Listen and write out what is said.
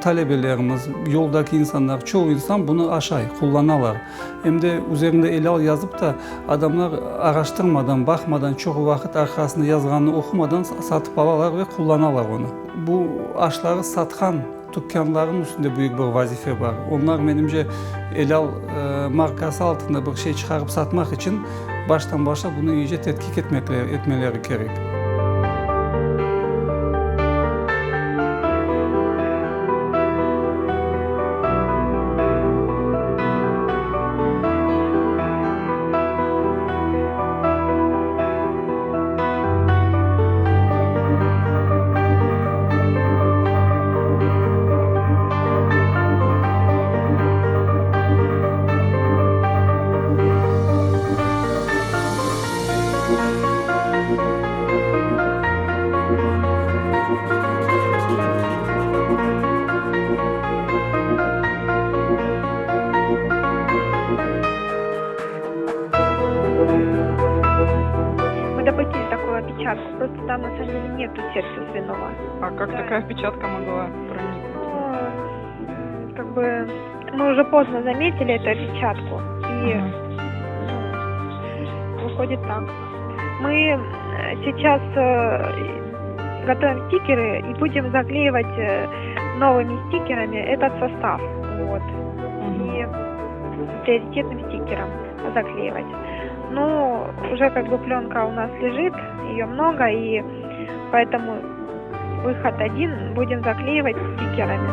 talebelerimiz, yoldaki insanlar, çoğu insan bunu aşağı kullanırlar. Hem de üzerinde Elal yazıp da adamlar araştırmadan, bakmadan, çok vakit arkasında yazganını okumadan satıp alırlar ve kullanırlar onu. Bu aşları satkan dükkanların üstünde büyük bir vazife var. Onlar menimce Elal markası altında bir şey çıkarıp satmak için baştan başa bunu iyice tetkik etmeleri gerek. Мы допустили такую опечатку, просто там на самом деле нету сердца свиного. А как Да. такая опечатка могла проникнуть? Ну, как бы мы уже поздно заметили эту опечатку, и Мгм. выходит так. Мы сейчас готовим стикеры и будем заклеивать новыми стикерами этот состав. Вот. И приоритетным стикером заклеивать. Ну, уже как бы пленка у нас лежит, ее много, и поэтому выход один будем заклеивать стикерами.